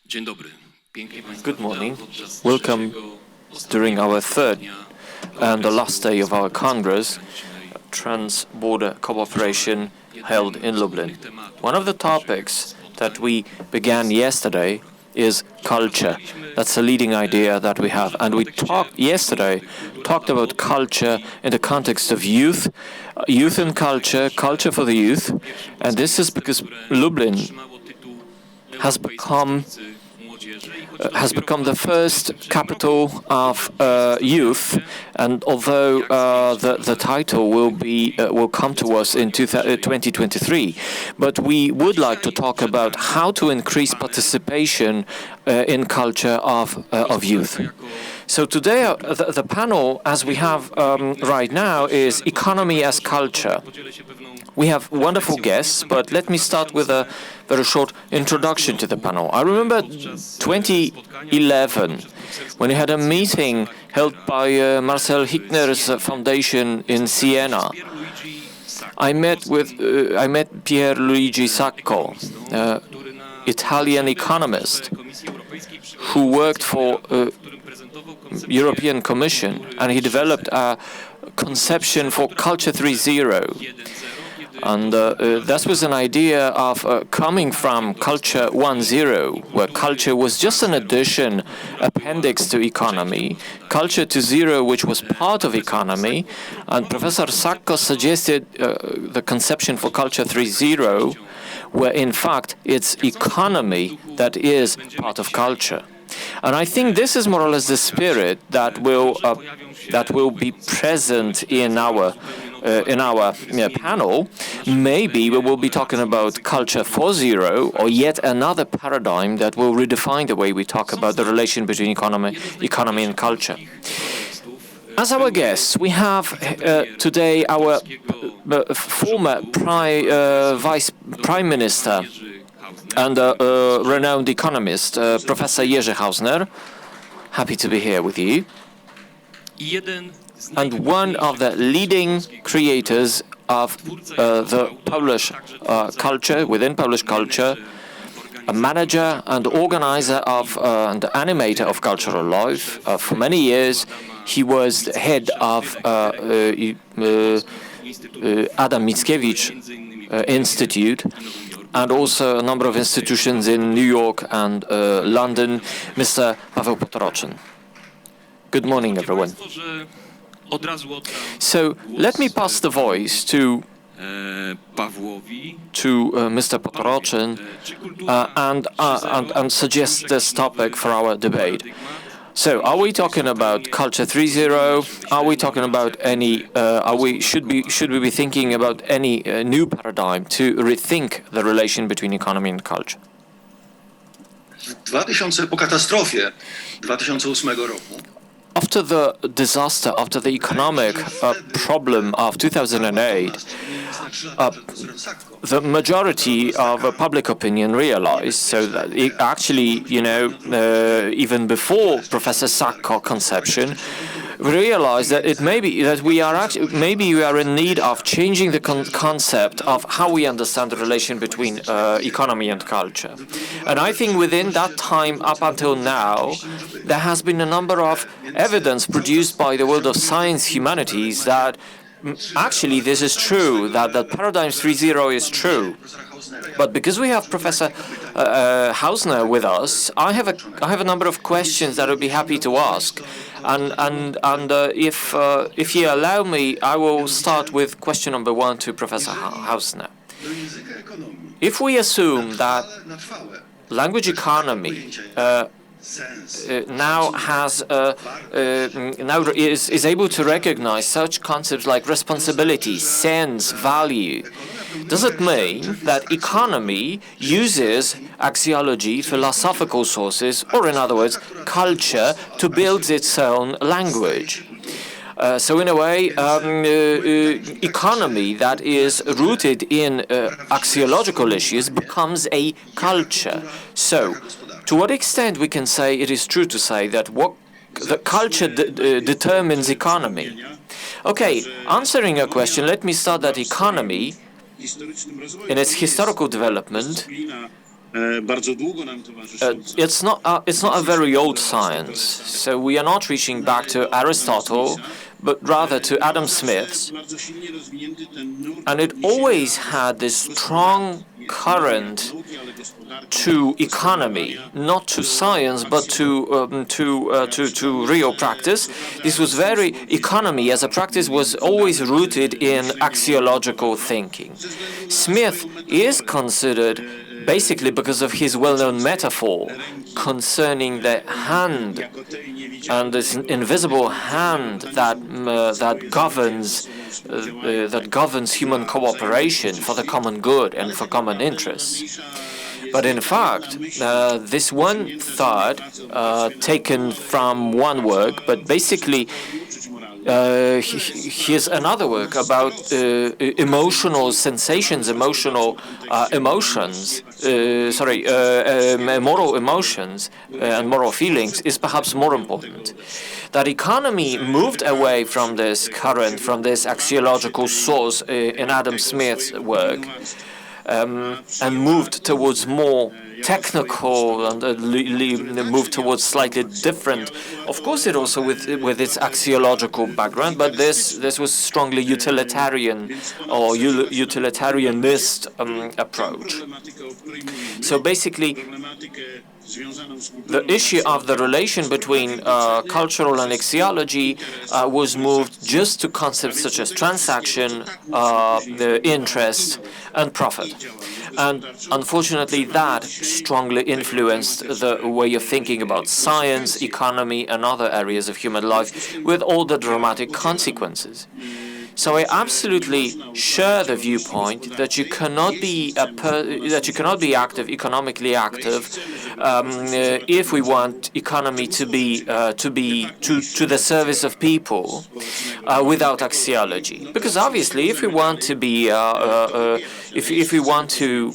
Good morning. Welcome during our third and the last day of our Congress, Trans-Border Cooperation held in Lublin. One of the topics that we began yesterday is culture. That's the leading idea that we have. And we talked about culture in the context of youth and culture, culture for the youth. And this is because Lublin has become the first capital of youth, and although the title will come to us in 2023, but we would like to talk about how to increase participation in culture of youth. So today the panel, as we have right now, is economy as culture. We have wonderful guests, but let me start with a very short introduction to the panel. I remember 2011, when we had a meeting held by Marcel Hickner's foundation in Siena. I met Pierluigi Sacco, Italian economist, who worked for European Commission, and he developed a conception for Culture 3.0. And that was an idea of coming from Culture 1.0, where culture was just an addition, appendix to economy, Culture 2.0, which was part of economy, and Professor Sacco suggested the conception for Culture 3.0, where in fact it's economy that is part of culture. And I think this is more or less the spirit that will be present in our panel. Maybe we will be talking about Culture 4.0, or yet another paradigm that will redefine the way we talk about the relation between economy and culture. As our guests, we have today our former Vice Prime Minister and renowned economist, Professor Jerzy Hausner. Happy to be here with you. And one of the leading creators of the Polish culture, within Polish culture, a manager and organizer of and animator of cultural life. For many years, he was the head of Adam Mickiewicz Institute, and also a number of institutions in New York and London, Mr. Paweł Potoroczyn. Good morning, everyone. So let me pass the voice to Mr. Potoroczyn and suggest this topic for our debate. So, are we talking about Culture 3.0? Are we talking about any? Should we be thinking about any new paradigm to rethink the relation between economy and culture? Po katastrofie 2008 roku. After the disaster, after the economic problem of 2008, the majority of public opinion realized, so that actually, even before Professor Sacco conception, we realized that we are in need of changing the concept of how we understand the relation between economy and culture. And I think within that time up until now, there has been a number of evidence produced by the world of science, humanities, that actually this is true, that paradigm 3.0 is true. But because we have Professor Hausner with us, I have a number of questions that I'd be happy to ask. And if you allow me, I will start with question number one to Professor Hausner. If we assume that language economy now is able to recognize such concepts like responsibility, sense, value, does it mean that economy uses axiology, philosophical sources, or in other words, culture, to build its own language? So in a way, economy that is rooted in axiological issues becomes a culture. So, to what extent we can say it is true to say that the culture determines economy? Okay, answering your question, let me start that economy, in its historical development, It's not a very old science. So we are not reaching back to Aristotle, but rather to Adam Smith's. And it always had this strong current to economy, not to science, but to real practice. This was economy as a practice was always rooted in axiological thinking. Smith is considered, basically because of his well-known metaphor concerning the hand and this invisible hand that governs human cooperation for the common good and for common interests. But in fact, this one thought taken from one work, but basically here's another work about emotional sensations, moral emotions and moral feelings is perhaps more important. That economy moved away from this current, from this axiological source in Adam Smith's work, and moved towards more technical and moved towards slightly different. Of course, it also with its axiological background, but this was strongly utilitarian or utilitarianist approach. So basically, the issue of the relation between cultural and axiology was moved just to concepts such as transaction, the interest, and profit. And unfortunately, that strongly influenced the way of thinking about science, economy, and other areas of human life, with all the dramatic consequences. So I absolutely share the viewpoint that you cannot be economically active, if we want economy to be to the service of people, without axiology. Because obviously, if we want to be if we want to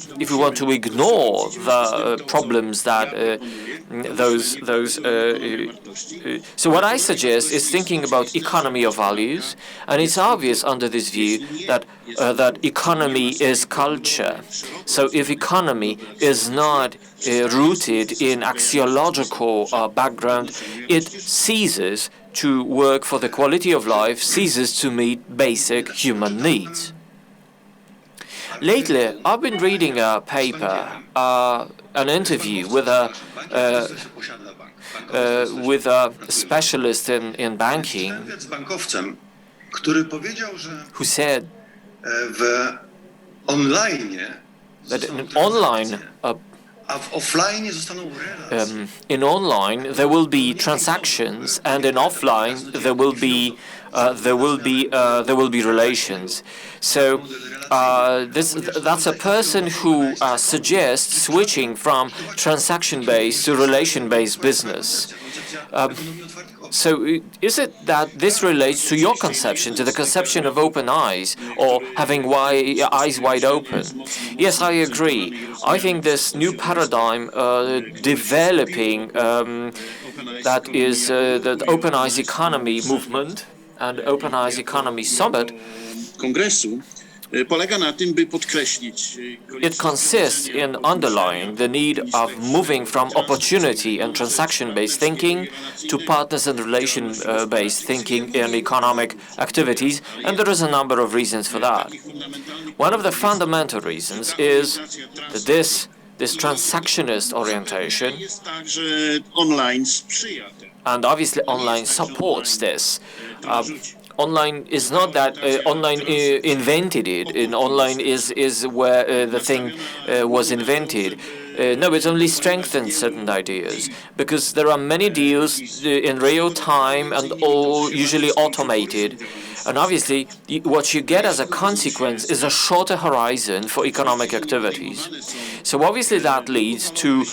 ignore the problems that so what I suggest is thinking about economy of values, and it's obvious under this view that economy is culture. So if economy is not rooted in axiological background, it ceases to work for the quality of life, ceases to meet basic human needs. Lately, I've been reading a paper, an interview with a specialist in banking, who said that in online there will be transactions, and in offline there will be relations. So that's a person who suggests switching from transaction-based to relation-based business. So is it that this relates to your conception, to the conception of open eyes, or having eyes wide open? Yes, I agree. I think this new paradigm developing, that is the Open Eyes Economy movement and Open Eyes Economy Summit, it consists in underlying the need of moving from opportunity and transaction-based thinking to partners and relation-based thinking in economic activities, and there is a number of reasons for that. One of the fundamental reasons is that this transactionist orientation, and obviously online supports this. Online is not that online invented it. Online is where the thing was invented. No, it only strengthens certain ideas, because there are many deals in real time and all usually automated. And obviously, what you get as a consequence is a shorter horizon for economic activities. So obviously that leads to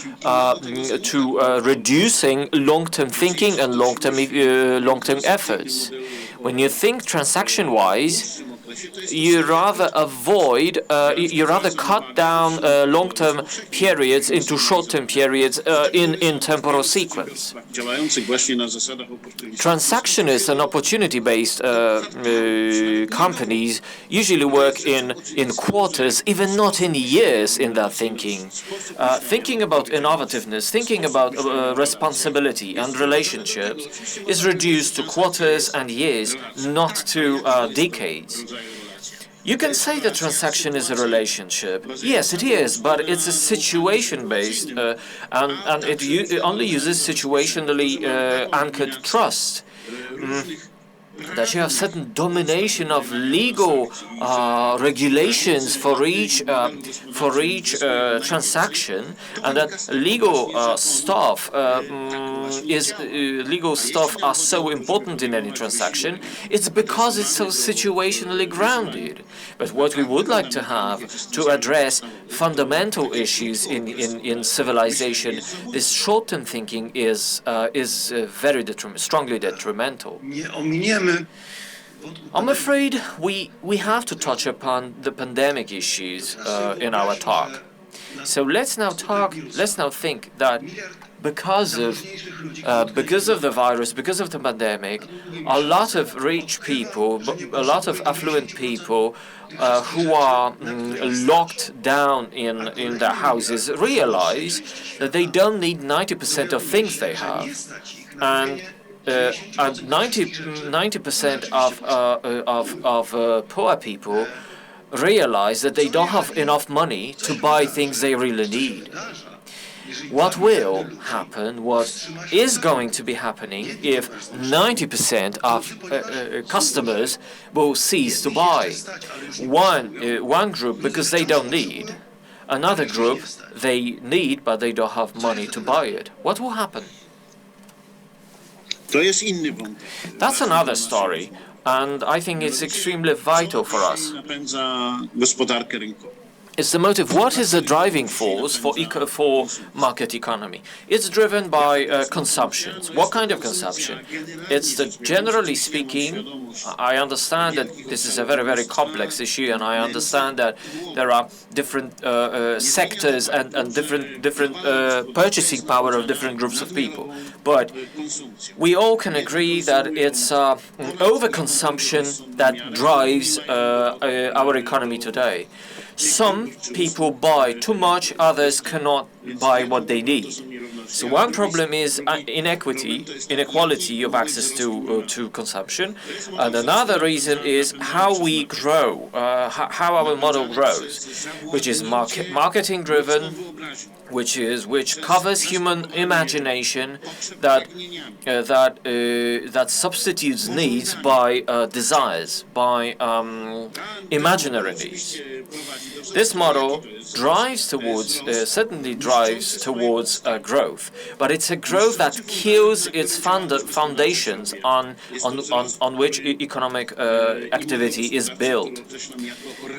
reducing long-term thinking and long-term efforts. When you think transaction-wise, you rather cut down long-term periods into short-term periods in temporal sequence. Transactionist and opportunity-based companies usually work in quarters, even not in years, in their thinking. Thinking about innovativeness, thinking about responsibility and relationships is reduced to quarters and years, not to decades. You can say the transaction is a relationship. Yes, it is, but it's a situation-based, and it only uses situationally anchored trust. That you have certain domination of legal regulations for each transaction, and that legal stuff are so important in any transaction. It's because it's so situationally grounded. But what we would like to have to address fundamental issues in civilization, this short-term thinking is very strongly detrimental. I'm afraid we have to touch upon the pandemic issues in our talk. So let's now think that because of the virus, because of the pandemic, a lot of rich people, a lot of affluent people who are locked down in their houses realize that they don't need 90% of things they have, and 90% of poor people realize that they don't have enough money to buy things they really need. What will happen, what is going to be happening if 90% of customers will cease to buy? One group because they don't need, another group they need but they don't have money to buy it. What will happen? That's another story, and I think it's extremely vital for us. It's the motive. What is the driving force for market economy? It's driven by consumption. What kind of consumption? It's generally speaking, I understand that this is a very, very complex issue, and I understand that there are different sectors and different purchasing power of different groups of people. But we all can agree that it's overconsumption that drives our economy today. Some people buy too much, others cannot buy what they need. So one problem is inequality of access to consumption, and another reason is how we grow, how our model grows, which is marketing driven, which covers human imagination, that substitutes needs by desires, by imaginary needs. This model certainly drives towards growth, but it's a growth that kills its foundations on which economic activity is built.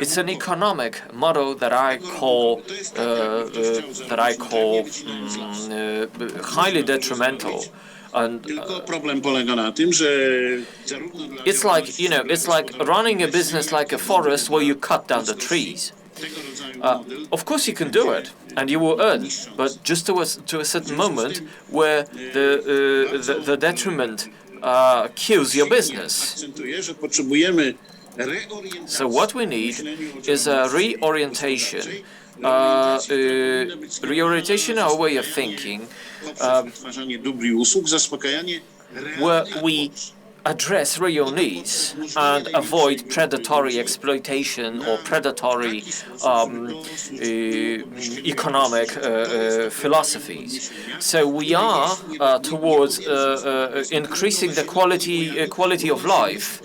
It's an economic model that I call highly detrimental. And it's like running a business like a forest where you cut down the trees. Of course you can do it, and you will earn, but just to a certain moment where the detriment kills your business. So what we need is a reorientation our way of thinking, where we address real needs and avoid predatory exploitation or predatory economic philosophies. So we are towards increasing the quality of life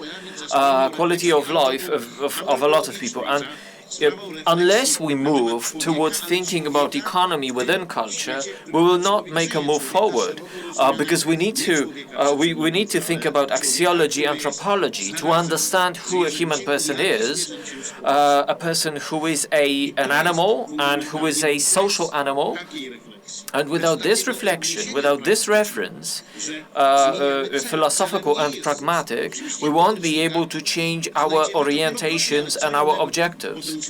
of a lot of people. And unless we move towards thinking about economy within culture, we will not make a move forward, because we need to think about axiology, anthropology, to understand who a human person is, a person who is an animal and who is a social animal, And without this reflection, without this reference, philosophical and pragmatic, we won't be able to change our orientations and our objectives.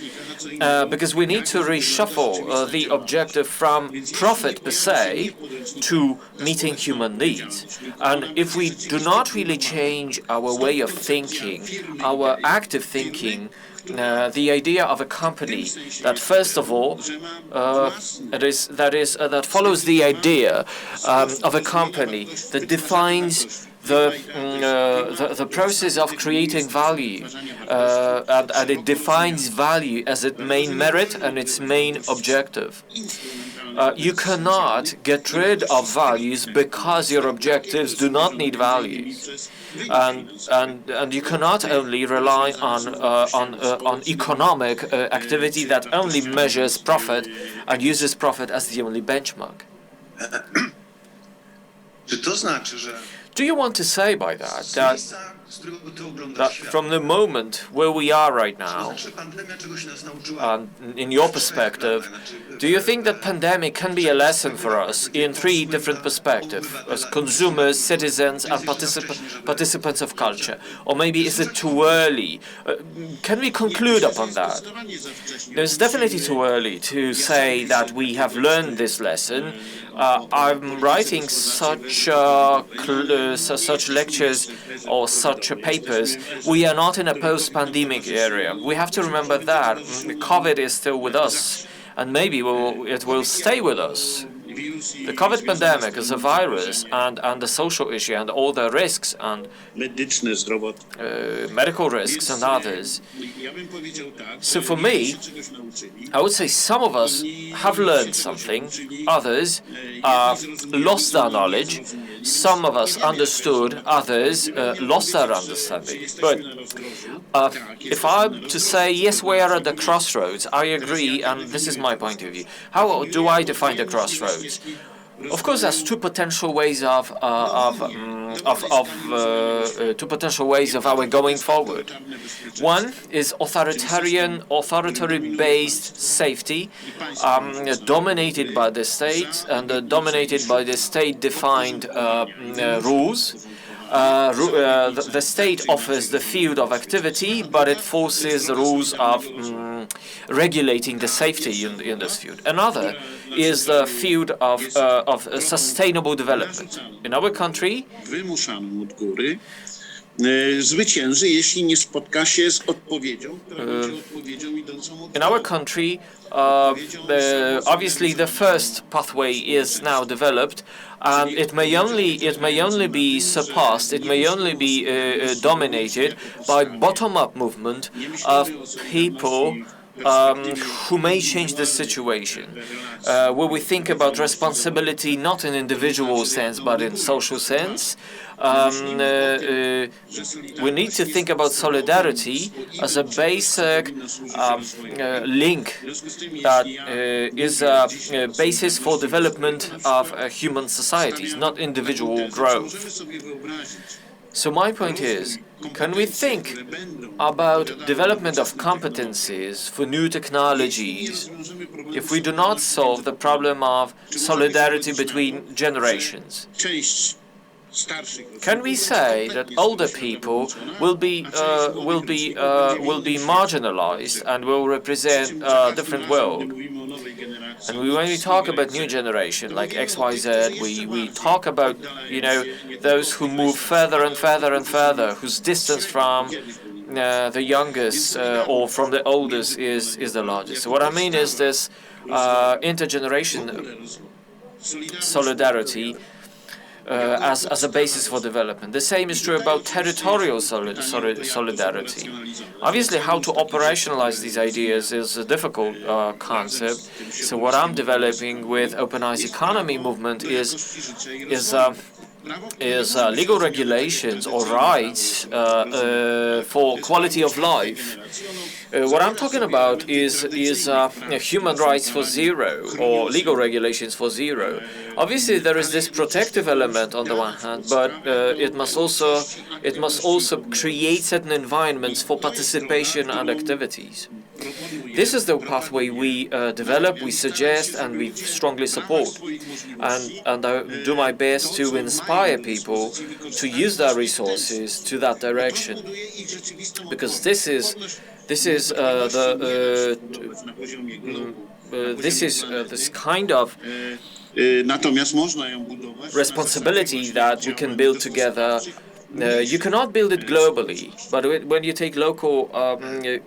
Because we need to reshuffle the objective from profit per se to meeting human needs. And if we do not really change our way of thinking, our active thinking, the idea of a company that, first of all, that follows the idea of a company that defines the process of creating value, and it defines value as its main merit and its main objective. You cannot get rid of values because your objectives do not need values. And you cannot only rely on economic activity that only measures profit and uses profit as the only benchmark. Czy to znaczy, że Do you want to say by that from the moment where we are right now, in your perspective, do you think that pandemic can be a lesson for us in three different perspectives, as consumers, citizens, and participants of culture? Or maybe is it too early? Can we conclude upon that? It's definitely too early to say that we have learned this lesson. I'm writing such lectures or such papers. We are not in a post-pandemic area. We have to remember that COVID is still with us, and maybe it will stay with us. The COVID pandemic is a virus and the social issue and all the risks and medical risks and others. So for me, I would say some of us have learned something, others lost their knowledge, some of us understood, others lost their understanding. But if I'm to say, yes, we are at the crossroads, I agree, and this is my point of view. How do I define the crossroads? Of course, there's two potential ways of our going forward. One is authoritarian-based safety, dominated by the state and dominated by the state-defined rules. The state offers the field of activity, but it forces the rules of regulating the safety in this field. Another is the field of sustainable development. In our country, zwycięży, jeśli nie spotka się z odpowiedzią, in our country, obviously the first pathway is now developed, and it may only be surpassed, it may only be dominated by bottom-up movement of people who may change the situation, where we think about responsibility not in individual sense but in social sense. We need to think about solidarity as a basic link that is a basis for development of human societies, not individual growth. So my point is, can we think about development of competencies for new technologies if we do not solve the problem of solidarity between generations? Can we say that older people will be marginalized and will represent a different world? And when we talk about new generation like XYZ, we talk about, those who move further and further and further, whose distance from the youngest or from the oldest is the largest. So what I mean is this intergeneration solidarity as a basis for development. The same is true about territorial solidarity. Obviously, how to operationalize these ideas is a difficult concept. So what I'm developing with Open Eyes Economy movement is legal regulations or rights for quality of life. What I'm talking about is human rights for zero or legal regulations for zero. Obviously, there is this protective element on the one hand, but it must also create certain environments for participation and activities. This is the pathway we develop, we suggest, and we strongly support. And I do my best to inspire people to use their resources to that direction, because this is this kind of responsibility that we can build together. You cannot build it globally, but when you take local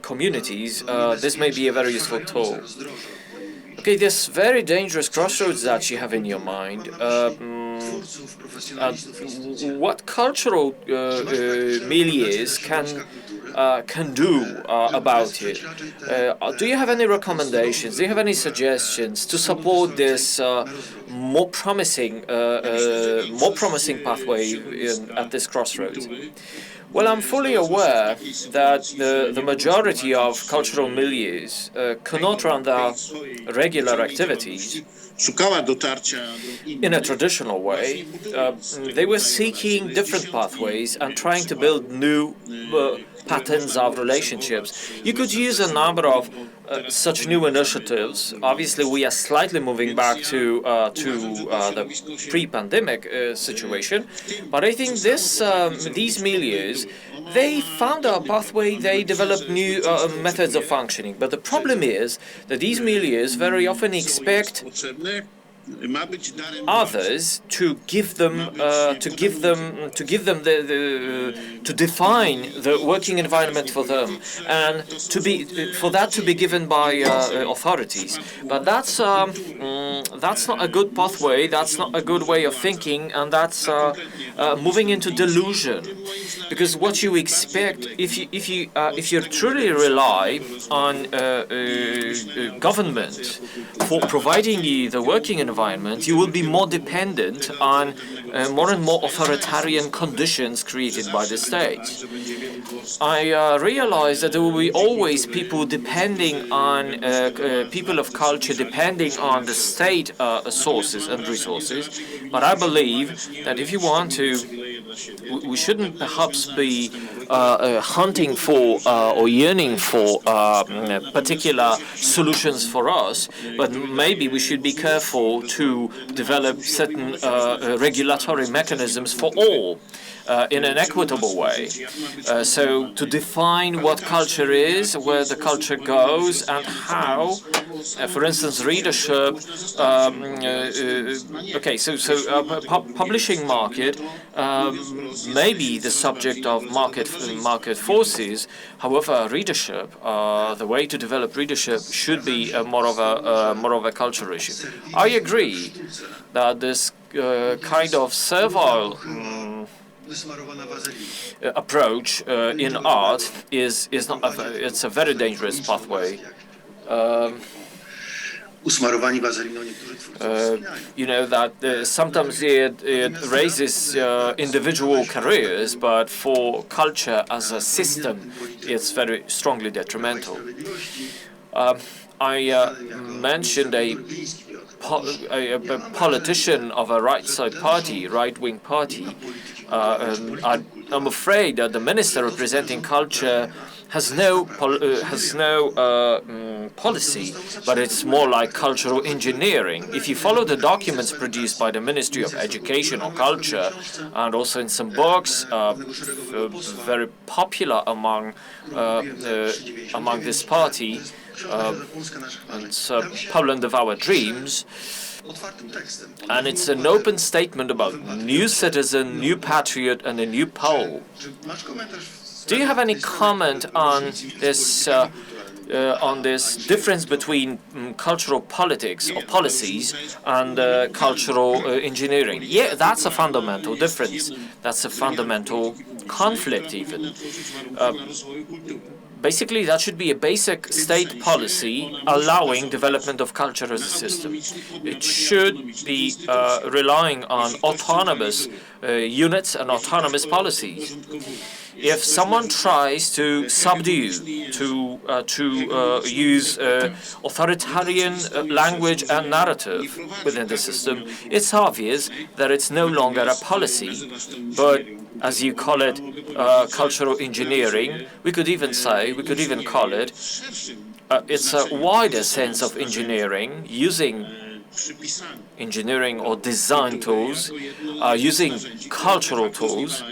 communities, this may be a very useful tool. Okay, this very dangerous crossroads that you have in your mind, what cultural milieus can do about it? Do you have any recommendations? Do you have any suggestions to support this more promising pathway at this crossroads? Well, I'm fully aware that the majority of cultural milieus cannot run their regular activities in a traditional way. They were seeking different pathways and trying to build new patterns of relationships. You could use a number of such new initiatives. Obviously, we are slightly moving back to the pre-pandemic situation, but I think these milieus, they found a pathway, they developed new methods of functioning. But the problem is that these milieus very often expect others to define the working environment for them, and for that to be given by authorities. But that's not a good pathway. That's not a good way of thinking, and that's moving into delusion. Because what you expect, if you truly rely on government for providing you the working environment, you will be more dependent on more and more authoritarian conditions created by the state. I realize that there will be always people depending on people of culture, depending on the state sources and resources. But I believe that if you want to, we shouldn't perhaps be hunting for or yearning for particular solutions for us, but maybe we should be careful to develop certain regulatory mechanisms for all in an equitable way. So to define what culture is, where the culture goes, and how, for instance, readership. Okay, so publishing market may be the subject of market forces. However, readership, the way to develop readership, should be more of a cultural issue. I agree that this kind of servile approach in art is not it's a very dangerous pathway. You know that sometimes it raises individual careers, but for culture as a system, it's very strongly detrimental. I mentioned a politician of a right-wing party. I'm afraid that the minister representing culture has no policy, but it's more like cultural engineering. If you follow the documents produced by the Ministry of Education or Culture, and also in some books, very popular among this party, and Poland of Our Dreams, and it's an open statement about new citizen, new patriot, and a new Pole. Do you have any comment on this difference between cultural politics or policies and cultural engineering? Yeah, that's a fundamental difference. That's a fundamental conflict, even. Basically, that should be a basic state policy allowing development of culture as a system. It should be relying on autonomous units and autonomous policies. If someone tries to subdue, to use authoritarian language and narrative within the system, it's obvious that it's no longer a policy, but as you call it, cultural engineering. We could even call it it's a wider sense of engineering, using engineering or design tools, using cultural tools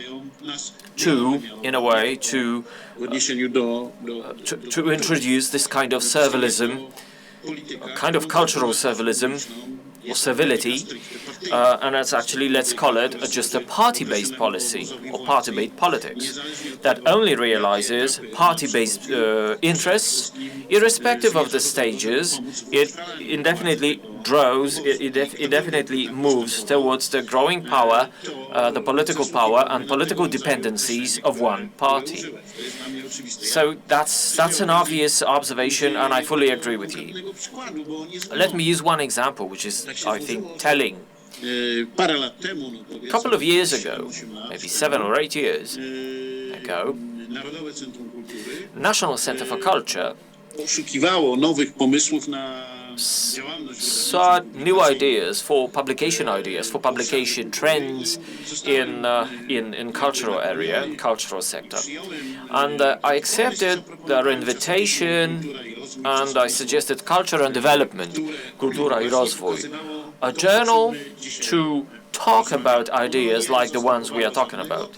to, in a way, to introduce this kind of servilism, kind of cultural servilism or servility, and that's actually, let's call it just a party-based policy or party-based politics that only realizes party-based interests, irrespective of the stages. It indefinitely grows, it definitely moves towards the growing power, the political power and political dependencies of one party. So that's an obvious observation, and I fully agree with you. Let me use one example, which is, I think, telling. A couple of years ago, maybe 7 or 8 years ago, National Center for Culture sought new ideas, for publication trends in cultural area, cultural sector. And I accepted their invitation, and I suggested Culture and Development, Kultura I Rozwój, a journal to talk about ideas like the ones we are talking about.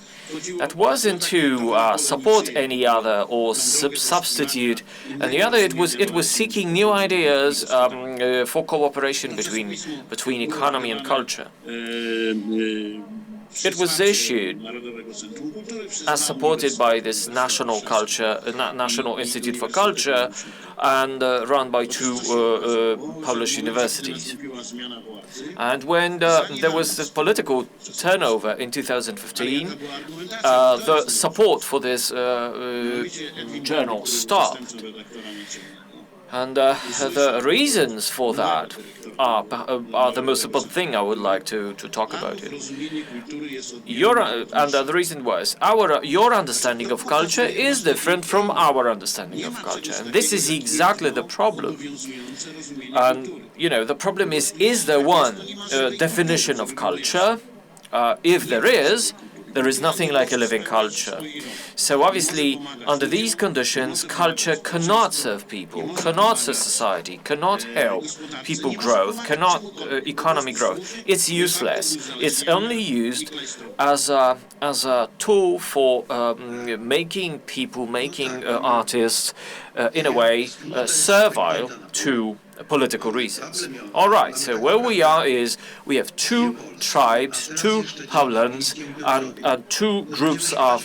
That wasn't to support any other or substitute any other. It was seeking new ideas for cooperation between economy and culture. It was issued as supported by this National Institute for Culture and run by 2 Polish universities. And when there was this political turnover in 2015, the support for this journal stopped. And the reasons for that are the most important thing I would like to talk about it. The reason was your understanding of culture is different from our understanding of culture, and this is exactly the problem. And the problem is there one definition of culture? If there is nothing like a living culture. So obviously, under these conditions, culture cannot serve people, cannot serve society, cannot help people growth, cannot economy growth. It's useless. It's only used as a tool for making people, artists, in a way, servile to political reasons. All right, so where we are is we have 2 tribes, 2 homelands, and 2 groups of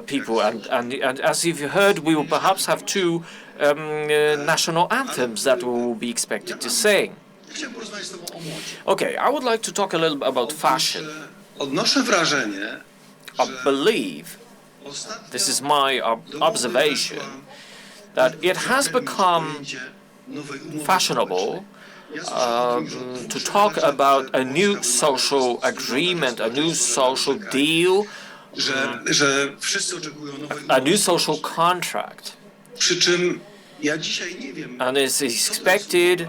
people. And as you've heard, we will perhaps have 2 national anthems that we will be expected to sing. Okay, I would like to talk a little about fashion. I believe, this is my observation, that it has become fashionable to talk about a new social agreement, a new social deal, a new social contract. And it's expected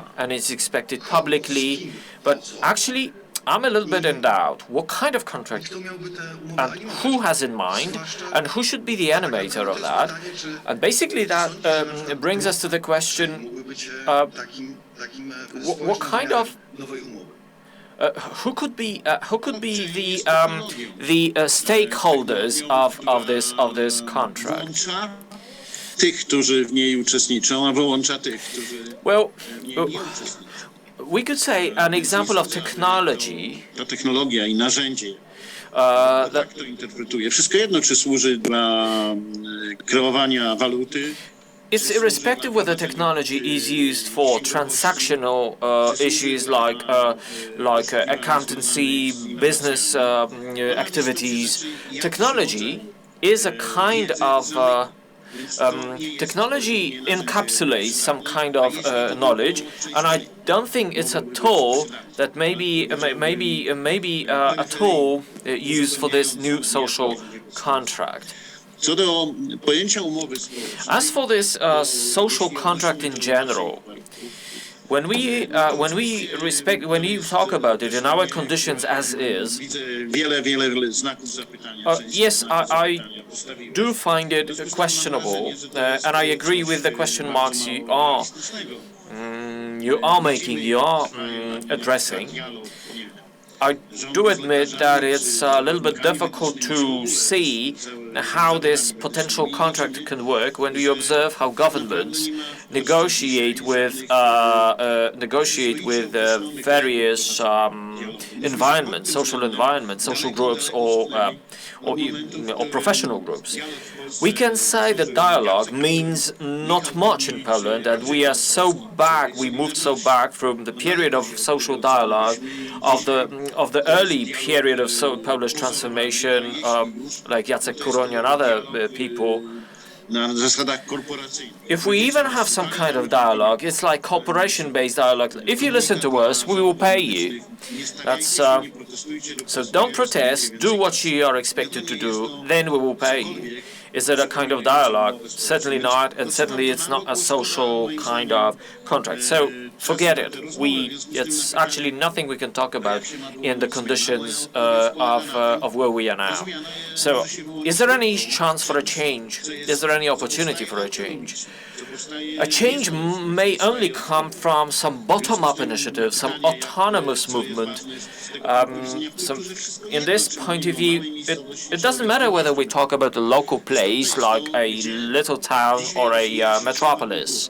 publicly, but actually I'm a little bit in doubt. What kind of contract and who has in mind and who should be the animator of that? And basically that brings us to the question, what kind of who could be the stakeholders of this contract? Well, we could say an example of technology. It's irrespective whether technology is used for transactional issues like accountancy, business activities. Technology is a kind of technology encapsulates some kind of knowledge, and I don't think it's a tool that maybe a tool used for this new social contract. As for this social contract in general, when you talk about it in our conditions as is, Wiele znaków zapytania. yes, I do find it questionable, and I agree with the question marks you are making, you are addressing. I do admit that it's a little bit difficult to see how this potential contract can work when we observe how governments negotiate with various environments, social groups, or professional groups. We can say that dialogue means not much in Poland, and we moved so back from the period of social dialogue of the early period of Polish transformation, like Jacek Kuroń and other people. Na zasadach korporacyjnych. If we even have some kind of dialogue, it's like corporation-based dialogue. If you listen to us, we will pay you. That's so don't protest, do what you are expected to do, then we will pay you. Is it a kind of dialogue? Certainly not, and certainly it's not a social kind of contract. So forget it. It's actually nothing we can talk about in the conditions of where we are now. So is there any chance for a change? Is there any opportunity for a change? A change may only come from some bottom-up initiative, some autonomous movement. In this point of view, it doesn't matter whether we talk about a local place like a little town or a metropolis.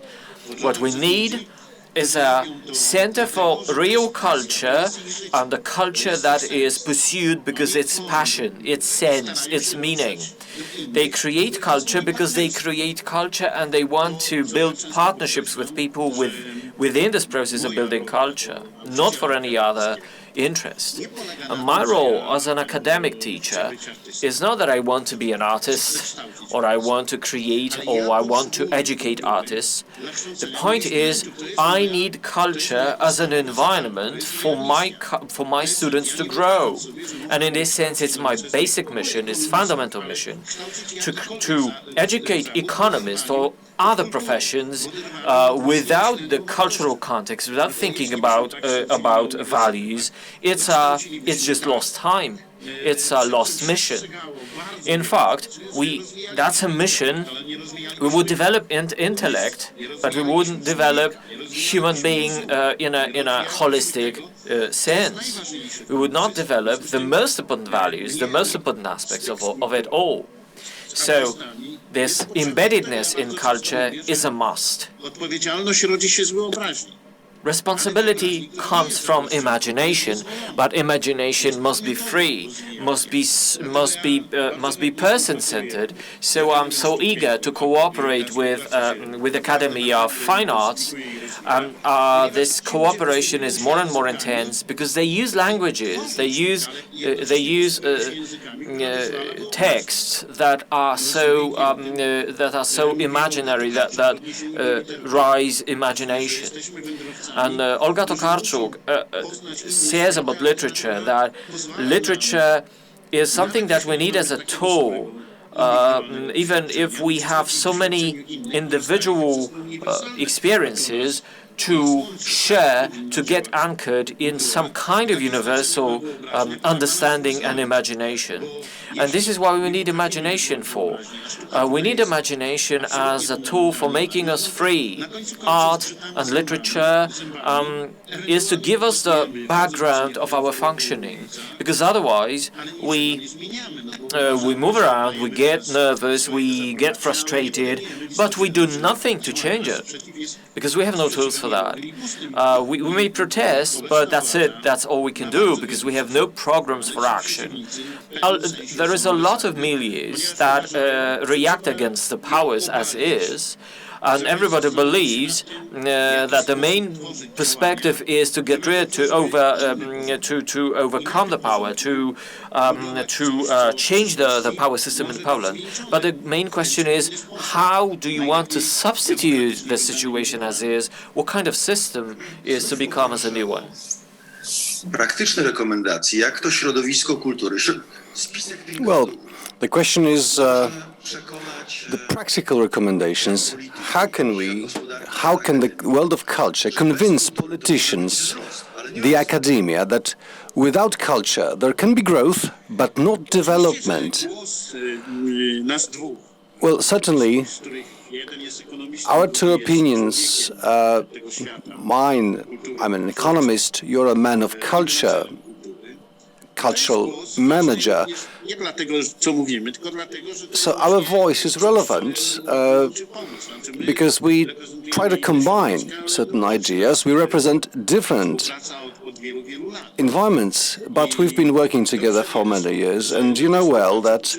What we need is a center for real culture, and the culture that is pursued because it's passion, its sense, its meaning. They create culture because they create culture, and they want to build partnerships with people within this process of building culture, not for any other interest. And my role as an academic teacher is not that I want to be an artist, or I want to create, or I want to educate artists. The point is, I need culture as an environment for my students to grow. And in this sense, it's my basic mission, it's fundamental mission, to educate economists or other professions without the cultural context, without thinking about values. It's just lost time. It's a lost mission. In fact, that's a mission. We would develop intellect, but we wouldn't develop human being in a holistic sense. We would not develop the most important values, the most important aspects of it all. So this embeddedness in culture is a must. Odpowiedzialność rodzi się z wyobraźni. Responsibility comes from imagination, but imagination must be free, must be person-centered. So I'm so eager to cooperate with Academy of Fine Arts, and this cooperation is more and more intense because they use languages, they use texts that are so imaginary that rise imagination. And Olga Tokarczuk says about literature that literature is something that we need as a tool, even if we have so many individual experiences to share, to get anchored in some kind of universal understanding and imagination. And this is why we need imagination for. We need imagination as a tool for making us free. Art and literature is to give us the background of our functioning, because otherwise we move around, we get nervous, we get frustrated, but we do nothing to change it, because we have no tools for that. We may protest, but that's it. That's all we can do, because we have no programs for action. There is a lot of milieus that react against the powers as is, and everybody believes that the main perspective is to get rid, to overcome the power, to change the power system in Poland. But the main question is, how do you want to substitute the situation as is? What kind of system is to become as a new one? praktyczne rekomendacje, jak to środowisko kultury, spisek Well, the question is przekonać the practical recommendations. How can the world of culture convince politicians, the academia, that without culture there can be growth, but not development? Nas dwóch, Well, certainly, z których jeden jest ekonomistą, our drugi two jest opinions, tego świata. mine, I'm an economist, you're a man of culture, cultural manager. Nie dlatego, co mówimy, tylko dlatego, że So our voice is relevant because we try to combine certain ideas. We represent different od wielu, wielu lat. environments, but we've been working together for many years, and you know well that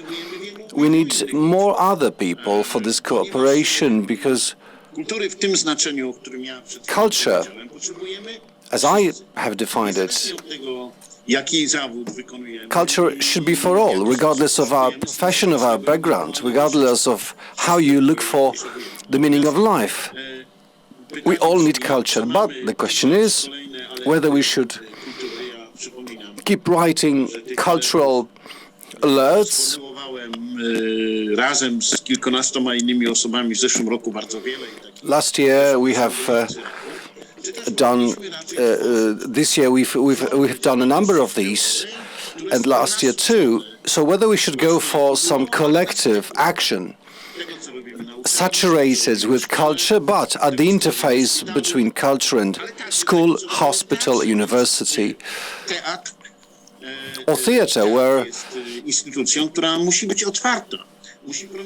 we need more other people for this cooperation because Kultury w tym znaczeniu, o którym ja przed Culture. powiedziałem, potrzebujemy as I have defined it, niezależnie od tego, jaki zawód wykonujemy. culture should be for all, regardless of our profession, of our background, regardless of how you look for the meaning of life. We all need culture, but the question is whether we should keep writing cultural alerts. Kontynuowałem razem z kilkunastoma innymi osobami w zeszłym roku bardzo wiele. Last year we have done, this year we've done a number of these, and last year too. So whether we should go for some collective action saturated with culture, but at the interface between culture and school, hospital, university, Teatr or theatre, where jest instytucją, która musi być otwarta.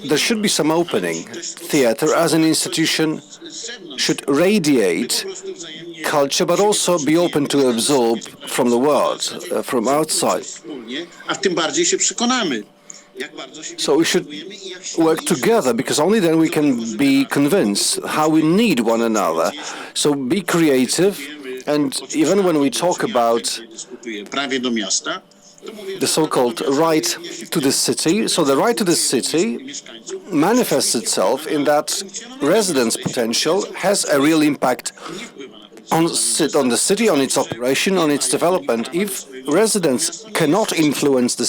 there should be some opening. Theatre as an institution should radiate culture, but also be open to absorb from the world, from outside. A w tym bardziej się przekonamy. Jak bardzo się So we should work together, because only then we can be convinced how we need one another. So be creative, and even when we talk about prawie do miasta, the so-called right to the city, so the right to the city manifests itself in that residents' potential has a real impact on the city, on its operation, on its development. If residents cannot influence the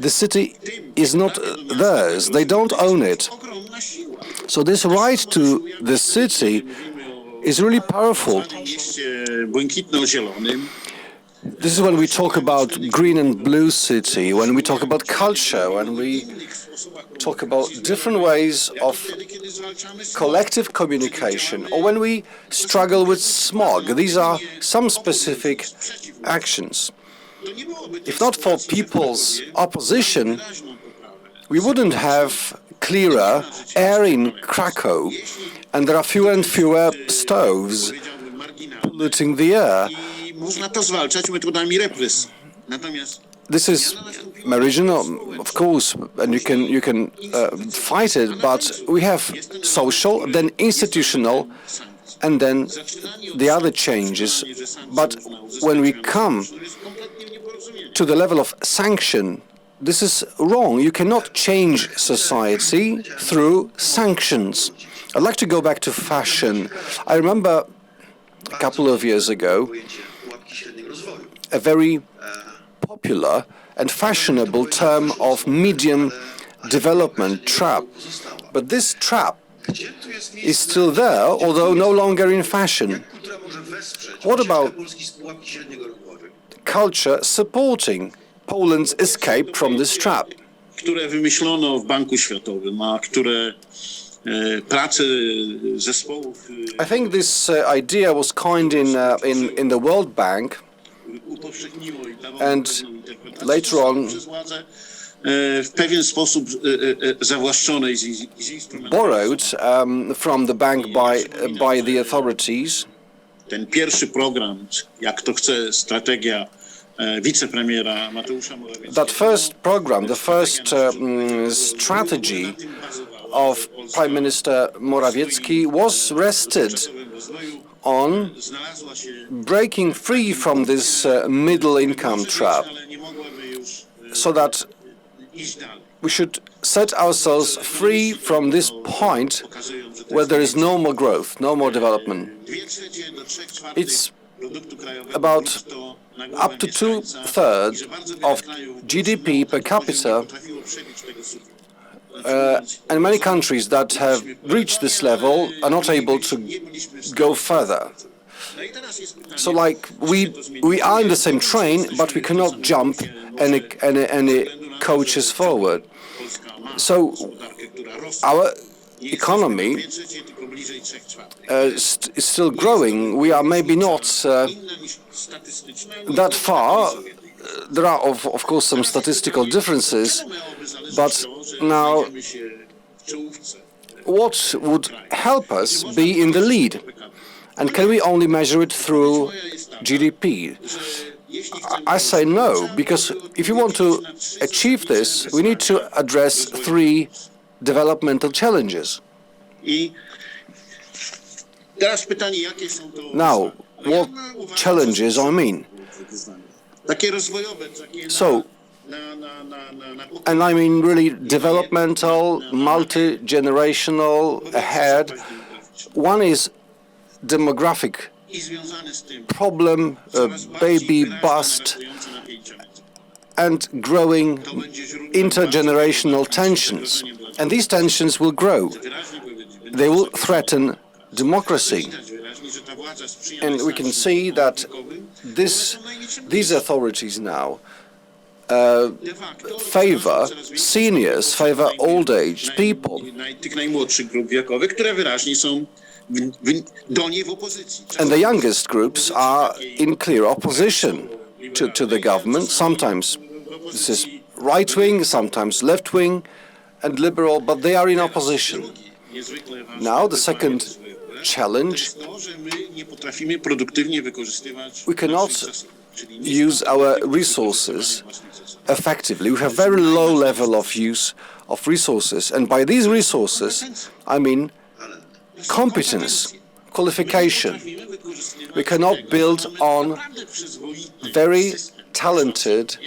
city is not theirs. They don't own it. ogromna siła. So this right to the city is really powerful. W mieście błękitno-zielonym This is when we talk about green and blue city, when we talk about culture, when we talk about different ways of kiedy zwalczamy collective communication, or when we struggle with smog. These are some specific actions. If not for people's opposition, we wouldn't have clearer air in Krakow, and there are fewer and fewer stoves polluting the air. i można to zwalczać metodami represji. Natomiast This is marginal, of course, and you can fight it, but we have social, then institutional, and then the other changes. But when we come to the level of sanction, this is wrong. You cannot change society through sanctions. I'd like to go back to fashion. I remember a couple of years ago, a very popular and fashionable term of medium development, trap. But this trap is still there, although no longer in fashion. What about culture supporting Poland's escape from this trap? które wymyślono w Banku Światowym, a które prace zespołów I think this idea was coined in the World Bank, upowszechniło i dawało and pewną interpretację later on przez władzę w pewien sposób zawłaszczonej z instrumentów. borrowed from the bank by the authorities. Ten pierwszy program, jak to chce strategia wicepremiera Mateusza Morawieckiego. That first program, the first strategy of Prime Minister Morawiecki was rested on Znalazła się breaking free from this middle income trap, ale nie mogłaby już so that iść dalej. we should set ourselves free from this point Pokazując, że to where there is no more growth, no more development. 2/3 do 3/4 It's produktu krajowego about brutto up to 2/3 of GDP per capita, and many countries that have reached this level are not able to go further. So, like, we are in the same train, but we cannot jump any coaches forward. So, our economy is still growing. We are maybe not that far. There are, of course, some statistical differences, but now what would help us be in the lead? And can we only measure it through GDP? I say no, because if you want to achieve this, we need to address 3 developmental challenges. Now, what challenges I mean? So, and I mean really developmental, multi-generational, ahead. One is demographic problem, baby bust, and growing intergenerational tensions. And these tensions will grow. They will threaten democracy. And we can see that these authorities now favor seniors, favor old-age people. And the youngest groups are in clear opposition to the government. Sometimes this is right-wing, sometimes left-wing and liberal, but they are in opposition. Now, the second challenge, we cannot use our resources effectively. We have very low level of use of resources, and by these resources, I mean competence, qualification. We cannot build on very talented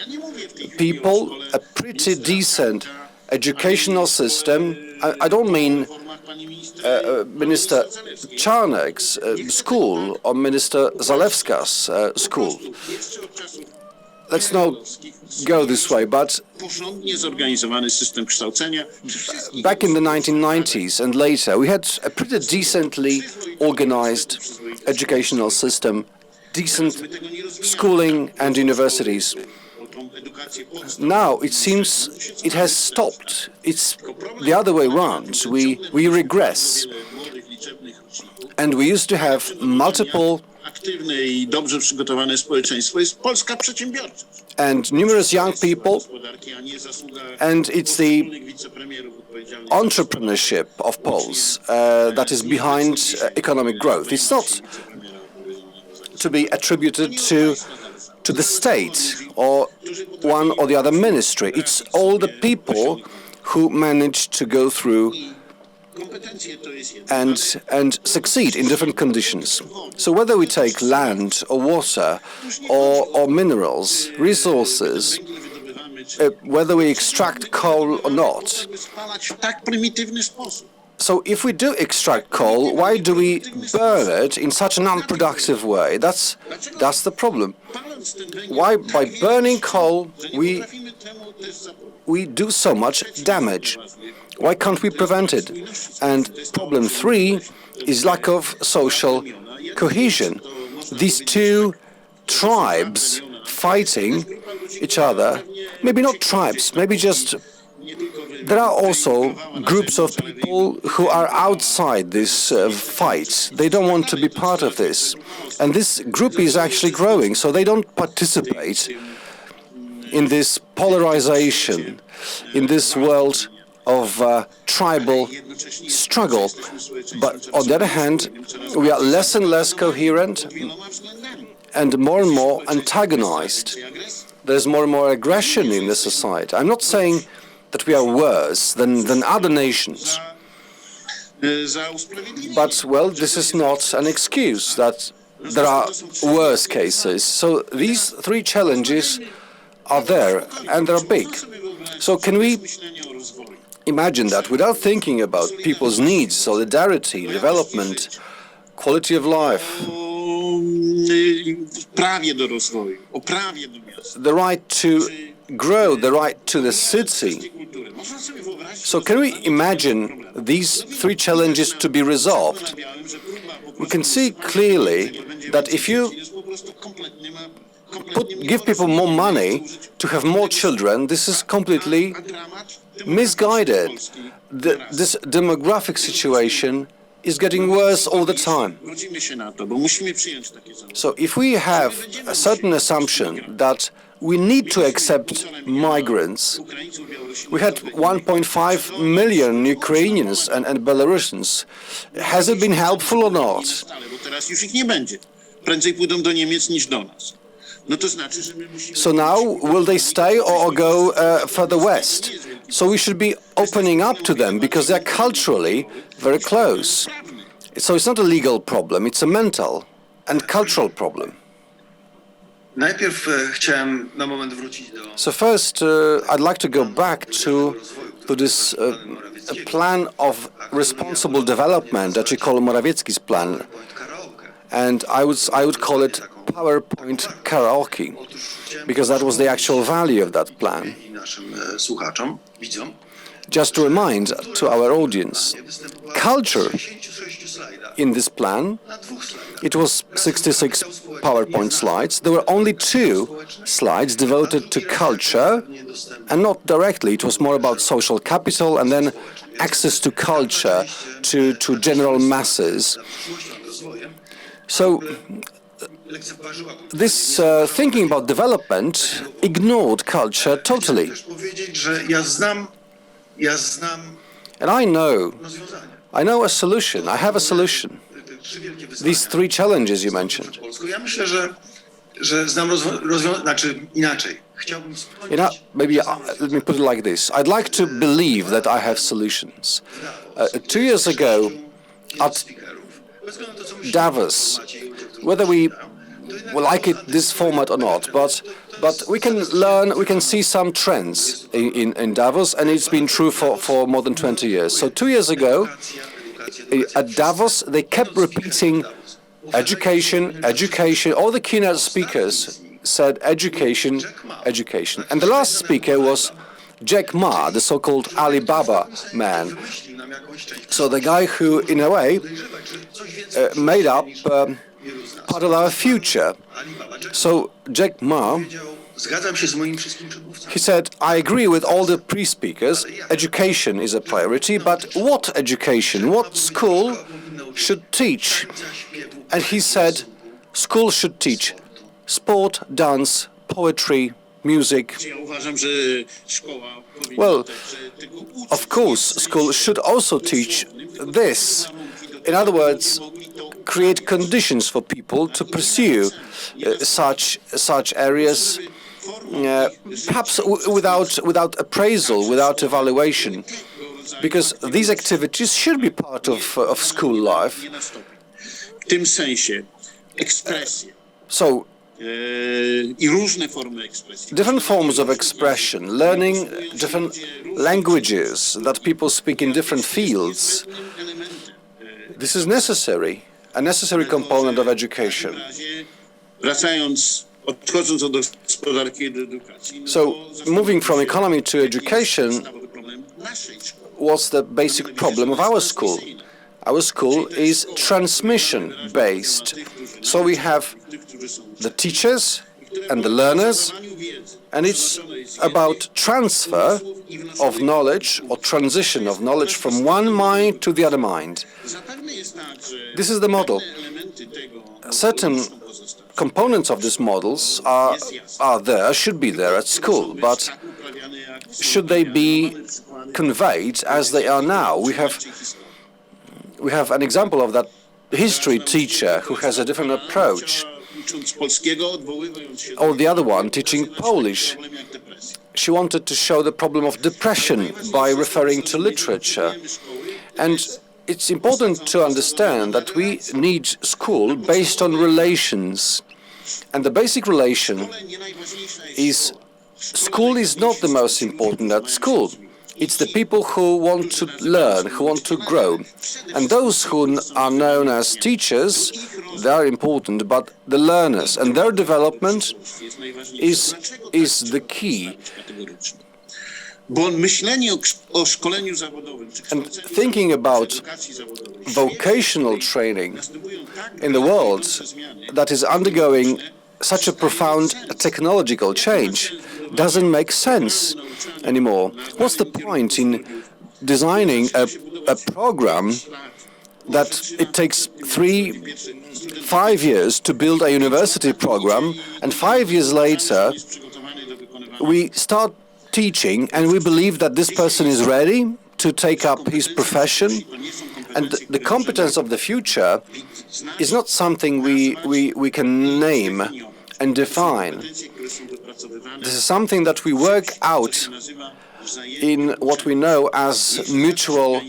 people, a pretty decent educational system. I don't mean Minister Czarnek's school or Minister Zalewska's school. Let's not go this way, but back in the 1990s and later, we had a pretty decently organized educational system, decent schooling and universities. Now it seems it has stopped. It's the other way around. We regress. And we used to have multiple and numerous young people, and it's the entrepreneurship of Poles that is behind economic growth. It's not to be attributed to the state or one or the other ministry. It's all the people who managed to go through and succeed in different conditions. So whether we take land or water or minerals, resources, whether we extract coal or not. So if we do extract coal, why do we burn it in such an unproductive way? That's the problem. Why, by burning coal, we do so much damage? Why can't we prevent it? And problem 3 is lack of social cohesion. These 2 tribes fighting each other, maybe not tribes, maybe just there are also groups of people who are outside this fight. They don't want to be part of this. And this group is actually growing, so they don't participate in this polarization, in this world of tribal struggle. But on the other hand, we are less and less coherent and more antagonized. There's more and more aggression in the society. I'm not saying that we are worse than other nations. But, well, this is not an excuse that there are worse cases. So these 3 challenges are there, and they're big. So can we imagine that without thinking about people's needs, solidarity, development, quality of life? prawie do rozwoju, o prawie do miasta. the right to grow, the right to the city. Można sobie wyobrazić, So can we imagine these three challenges to be resolved? We can see clearly that if you give people more money to have more children, this is completely misguided. This demographic situation is getting worse all the time. godzimy się na to, bo musimy przyjąć takie założenie. So if we have a certain assumption that we need to accept migrants, we had 1.5 million Ukrainians and Belarusians. Has it been helpful or not? Stale, bo teraz już ich nie będzie. Prędzej pójdą do Niemiec niż do nas. No to znaczy, że my musimy... So now, will they stay or go further west? So we should be opening up to them because they're culturally very close. So it's not a legal problem, it's a mental and cultural problem. Najpierw chciałem na moment wrócić do So first, I'd like to go back to this plan of responsible development that we call Morawiecki's plan, karaoke. and I would call it PowerPoint karaoke, because that was the actual value of that plan. I naszym słuchaczom, widzom, Just to remind to our audience, culture 66 slajdach, in this plan, na 2 slajdach. it was 66 PowerPoint slides. There were only 2 slides devoted to culture, and not directly. It was more about social capital and then access to culture to general masses. So Lekceważyła this thinking about development ignored culture totally. też powiedzieć, że ja znam And rozwiązanie. I know a solution. I have a solution. Te 3 wielkie wyzwania. These 3 challenges you mentioned. Polską. Ja myślę, że znam rozwiązanie, znaczy inaczej. Chciałbym wspomnieć, Maybe let me put it like this. I'd like to believe that I have solutions. 2 years ago, at speakerów. Bez względu na to, co myślimy Davos, o temacie i o whether we like it this format or not, but we can see some trends in Davos, and it's been true for more than 20 years. So 2 years ago, at Davos, they kept repeating education, education. All the keynote speakers said education, education. And the last speaker was Jack Ma, the so-called Alibaba man. wymyślił nam jakąś część. So the guy who, in a way, Coś więcej made up part of our future. Alibaba. Jack So Jack Ma, powiedział, zgadzam się z moimi wszystkimi przedmówcami. he said, I agree with all the pre-speakers. Education is a priority, but what education? What school should teach? And he said, school should teach sport, dance, poetry, music. Ja uważam, że szkoła powinna Well, także tego uczyć. of course, school should also teach this. In other words, create conditions for people to pursue such areas, perhaps without appraisal, without evaluation, because these activities should be part of school life. Nie nastąpi. W tym sensie ekspresje So, i różne formy ekspresji. different forms of expression, learning different languages that people speak in different fields, this is necessary, a necessary component of education. Wracając, odchodząc od gospodarki i do edukacji. So, moving from economy to education Podstawowy problem naszej szkoły. was the basic problem of our school. Our school is transmission-based. So we have the teachers and the learners, and it's about transfer of knowledge or transition of knowledge from one mind to the other mind. Zapewne jest tak, że This is the model. elementy tego Certain muszą pozostać. components of these models are there, should be there at school, but Tak uprawiane jak should they be conveyed as they are now? We have an example of that history teacher who has a different approach, ucząc polskiego, odwołując się or the other one teaching Polish. problem jak depresja. She wanted to show the problem of depression by referring to literature. And it's important to understand that we need school based on relations. And the basic relation Nie najważniejsza jest is school is not the most important at school. It's the people who want to learn, who want to grow. And those who are known as teachers they are important, but the learners and their development is the key. Bo myślenie o szkoleniu zawodowym, czy And kształceniu thinking about edukacji zawodowej vocational training następują tak in the world duże zmiany, that is undergoing such a profound technological change doesn't make sense anymore. What's the point in designing a program that it takes 5 years to build a university program, and 5 years later jest przygotowany do wykonywania we start teaching and we believe that this person is ready to take up his profession, and the competence of the future is not something we can name and define. This is something that we work out in what we know as mutual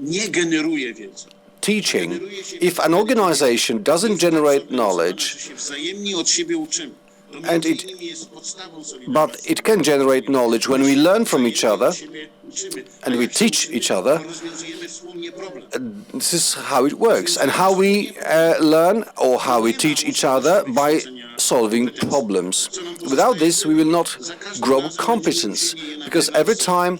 nie generuje wiedzy. teaching. If an organization doesn't generate knowledge, Się wzajemnie od siebie uczymy. To And między innymi jest podstawą solidarności. but it can generate knowledge when we learn from each other Siebie uczymy. and we teach each other. Rozwiązujemy wspólnie problem. This is how it works, and how we learn or how we teach each other by solving problems. Without this, we will not grow competence, because every time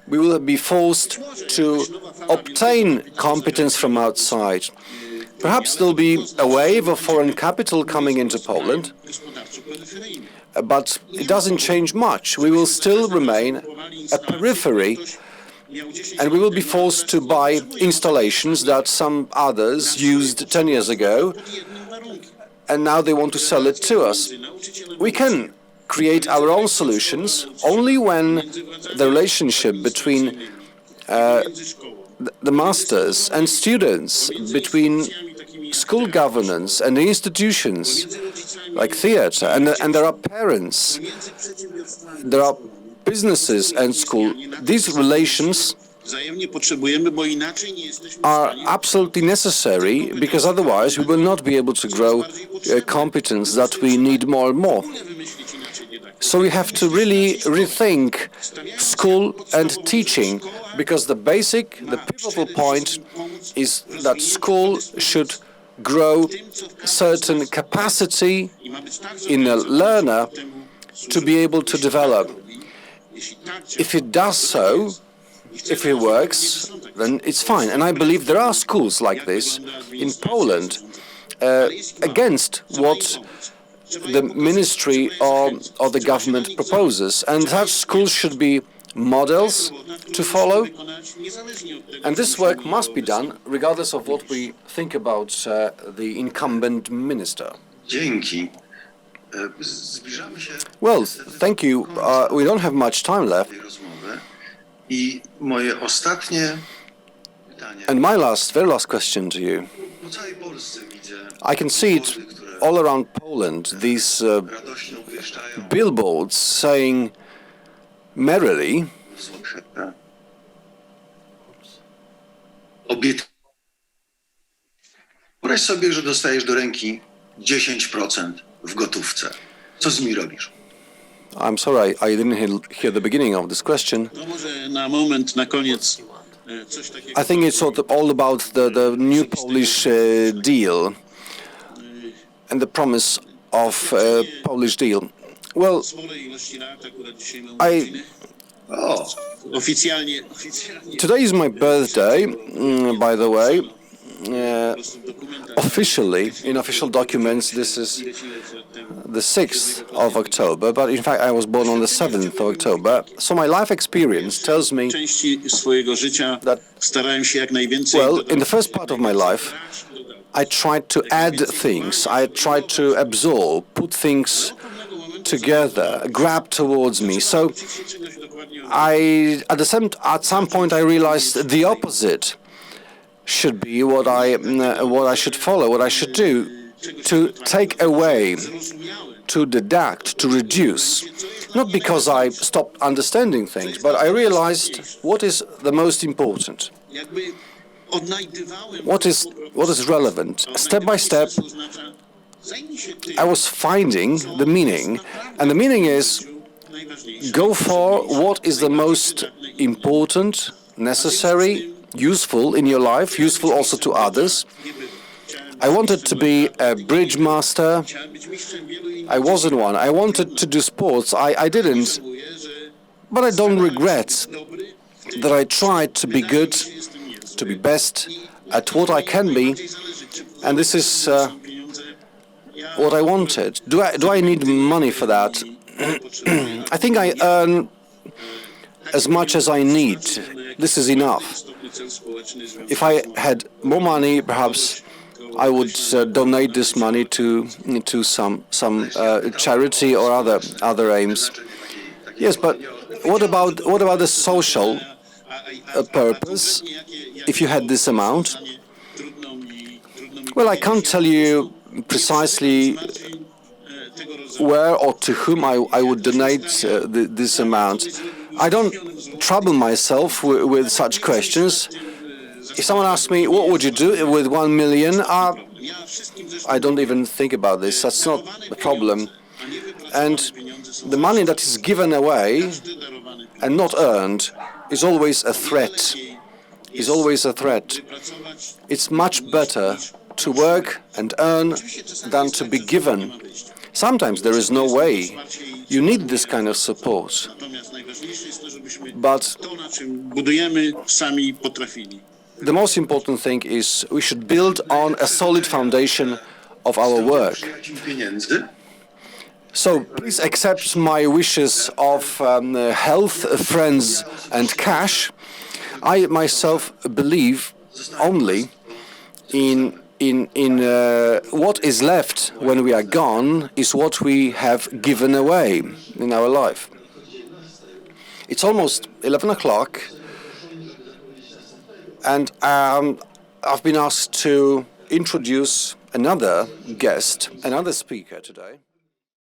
we will be forced to obtain competence from outside. Perhaps there'll be a wave of foreign capital coming into Poland, Gospodarczo-peryferyjny. but it doesn't change much. We will still remain a periphery, and we will be forced to buy installations that some others used 10 years ago, and now they want to sell it to us. We can create our own solutions only when the relationship between the masters and students, between school governance and the institutions like theater, and there are parents, there are businesses and school. These relations Wzajemnie potrzebujemy, bo inaczej nie jesteśmy w are stanie absolutely necessary, because otherwise we will not be able to grow competence that we need more and more. wymyślić inaczej dydaktykę. So we have to really rethink school and teaching, because the pivotal point is that school should grow certain capacity I ma być tak in a zrobione, learner temu to be able to develop. jeśli tak działa, If it does so, if it works, then it's fine. And I believe there are schools like this in Poland, against what the ministry or the government proposes. And such schools should be models to follow. niezależnie od tego, And this work must be done regardless of what we think about the incumbent minister. Dzięki. Zbliżamy się Well, thank you. We don't have much time left. do tej rozmowy i moje ostatnie pytanie. And my very last question to you. Po całej Polsce widzę I can see it billboardy, które all around Poland, these radośnie uwieszczają billboards saying merrily, w Włoszech. Wyobraź sobie, że dostajesz do ręki 10% w gotówce. Co z nimi robisz? I'm sorry, I didn't hear the beginning of this question. No może na moment, na koniec coś takiego. I think it's all about the new Polish deal and the promise of Polish deal. Well, Sporej ilości lat, akurat dzisiaj mam I urodziny. O, Oficjalnie today is my birthday, by the way. po prostu w dokumentach Officially, in official documents, this is the 6th of October, but in fact I was born on the 7th of October. So my life experience tells me, części swojego życia That- starałem się jak najwięcej well, dodać. in the first part of my life, I tried to add things, I tried to absorb, put things together, grab towards me. So Czegoś dokładnie at some point I realized the opposite should be what I should follow, what I should do, to take away, to deduct, to reduce. Not because I stopped understanding things, but I realized what is the most important, jakby odnajdywałem what is relevant. Step by step, co oznacza zajmij się tym, I was finding the meaning, and the meaning is najważniejsze. go for what is the most important, necessary, useful in your life, useful also to others. I wanted to be a bridge master. I wasn't one. I wanted to do sports. I didn't. But I don't regret that I tried to be good, to be best at what I can be. And this is what I wanted. Do I need money for that? I think I earn as much as I need. This is enough. If I had more money, perhaps I would donate this money to some charity or other aims. Yes, but what about the social purpose? If you had this amount, well, I can't tell you precisely where or to whom I would donate this amount. I don't trouble myself with such questions. If someone asks me, what would you do with 1 million? I don't even think about this. That's not a problem. And the money that is given away and not earned is always a threat. Is always a threat. It's much better to work and earn than to be given. Sometimes there is no way. You need this kind of support. But the most important thing is we should build on a solid foundation of our work. So please accept my wishes of health, friends, and cash. I myself believe only in what is left when we are gone is what we have given away in our life. It's almost 11 o'clock, and I've been asked to introduce another guest, another speaker today.